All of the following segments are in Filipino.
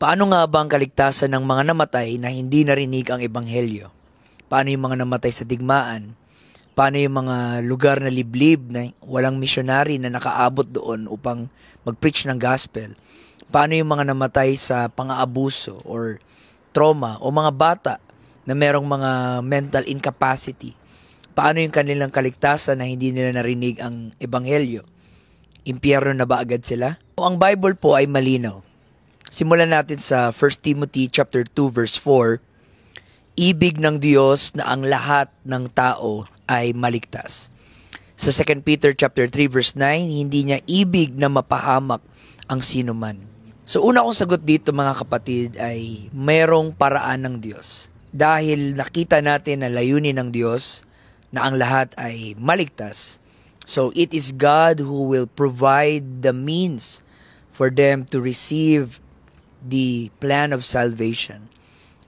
Paano nga ba ang kaligtasan ng mga namatay na hindi narinig ang ebanghelyo? Paano yung mga namatay sa digmaan? Paano yung mga lugar na liblib na walang misyonary na nakaabot doon upang mag-preach ng gospel? Paano yung mga namatay sa pang-aabuso or trauma o mga bata na merong mga mental incapacity? Paano yung kanilang kaligtasan na hindi nila narinig ang ebanghelyo? Impyerno na ba agad sila? O ang Bible po ay malinaw. Simulan natin sa 1 Timothy chapter 2 verse 4. Ibig ng Diyos na ang lahat ng tao ay maligtas. Sa 2 Peter chapter 3 verse 9, hindi niya ibig na mapahamak ang sinuman. So una kong sagot dito mga kapatid ay mayroong paraan ng Diyos. Dahil nakita natin na layunin ng Diyos na ang lahat ay maligtas. So it is God who will provide the means for them to receive the plan of salvation.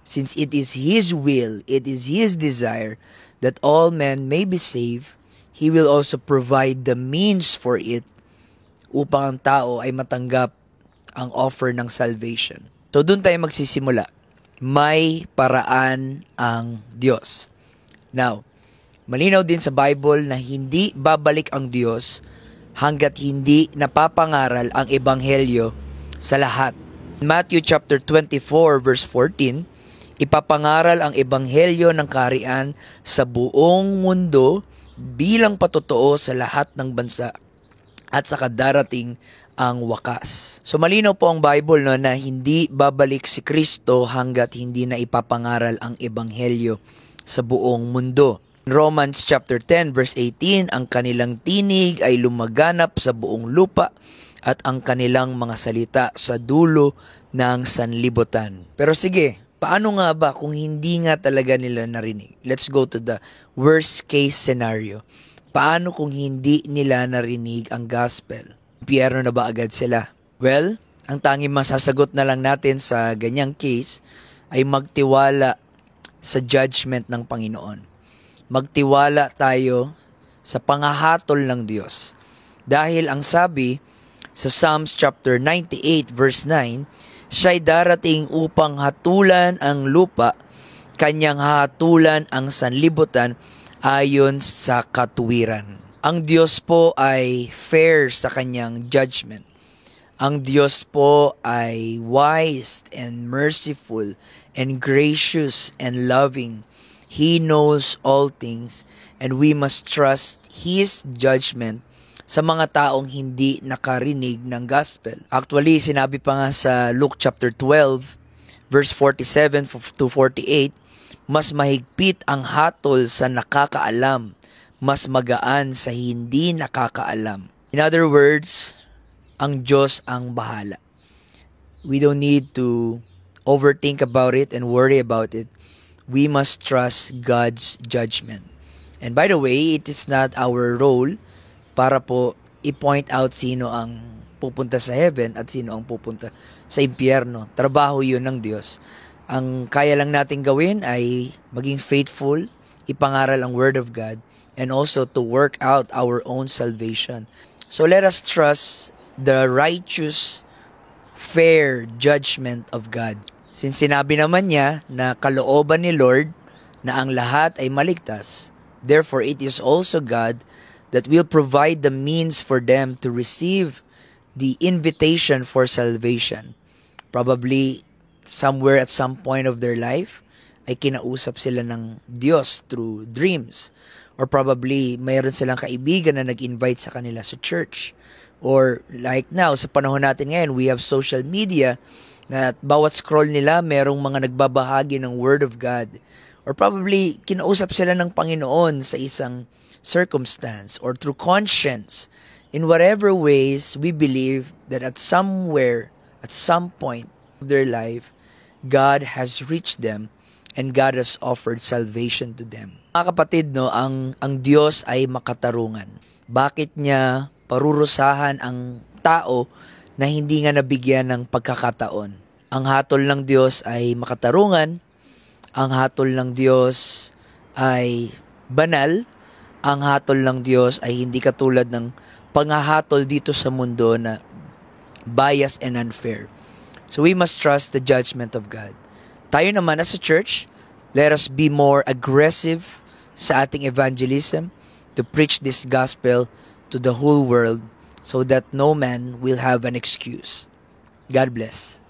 Since it is His will, it is His desire that all men may be saved, He will also provide the means for it upang ang tao ay matanggap ang offer ng salvation. So doon tayo magsisimula. May paraan ang Diyos. Now, malinaw din sa Bible na hindi babalik ang Diyos hanggat hindi napapangaral ang ebanghelyo sa lahat. Matthew chapter 24 verse 14, ipapangaral ang ebanghelyo ng kaharian sa buong mundo bilang patotoo sa lahat ng bansa at saka darating ang wakas. So malinaw po ang Bible na hindi babalik si Kristo hanggat hindi na ipapangaral ang ebanghelyo sa buong mundo. Romans chapter 10 verse 18, ang kanilang tinig ay lumaganap sa buong lupa at ang kanilang mga salita sa dulo ng sanlibutan. Pero sige, paano nga ba kung hindi nga talaga nila narinig? Let's go to the worst case scenario. Paano kung hindi nila narinig ang gospel? Impyerno na ba agad sila? Well, ang tanging masasagot na lang natin sa ganyang case ay magtiwala sa judgment ng Panginoon. Magtiwala tayo sa pangahatol ng Diyos. Dahil ang sabi sa Psalms chapter 98 verse 9, siya'y darating upang hatulan ang lupa, kanyang hatulan ang sanlibutan ayon sa katuwiran. Ang Diyos po ay fair sa kanyang judgment. Ang Diyos po ay wise and merciful and gracious and loving. He knows all things and we must trust His judgment sa mga taong hindi nakarinig ng gospel. Actually, sinabi pa nga sa Luke chapter 12, verse 47 to 48, mas mahigpit ang hatol sa nakakaalam, mas magaan sa hindi nakakaalam. In other words, ang Diyos ang bahala. We don't need to overthink about it and worry about it. We must trust God's judgment. And by the way, it is not our role para po i-point out sino ang pupunta sa heaven at sino ang pupunta sa impyerno. Trabaho yun ng Diyos. Ang kaya lang natin gawin ay maging faithful, ipangaral ang Word of God, and also to work out our own salvation. So let us trust the righteous, fair judgment of God. Since sinabi naman niya na kalooban ni Lord na ang lahat ay maligtas, therefore it is also God that will provide the means for them to receive the invitation for salvation. Probably somewhere at some point of their life ay kinausap sila ng Diyos through dreams. Or probably mayroon silang kaibigan na nag-invite sa kanila sa church. Or like now, sa panahon natin ngayon, we have social media na bawat scroll nila merong mga nagbabahagi ng Word of God. Or probably kinausap sila ng Panginoon sa isang circumstance or through conscience. In whatever ways we believe that at somewhere, at some point of their life, God has reached them and God has offered salvation to them. Mga kapatid, no, ang Diyos ay makatarungan. Bakit niya parurusahan ang tao na hindi nga nabigyan ng pagkakataon? Ang hatol ng Diyos ay makatarungan. Ang hatol ng Diyos ay banal. Ang hatol ng Diyos ay hindi katulad ng panghahatol dito sa mundo na bias and unfair. So we must trust the judgment of God. Tayo naman as a church, let us be more aggressive sa ating evangelism to preach this gospel to the whole world so that no man will have an excuse. God bless.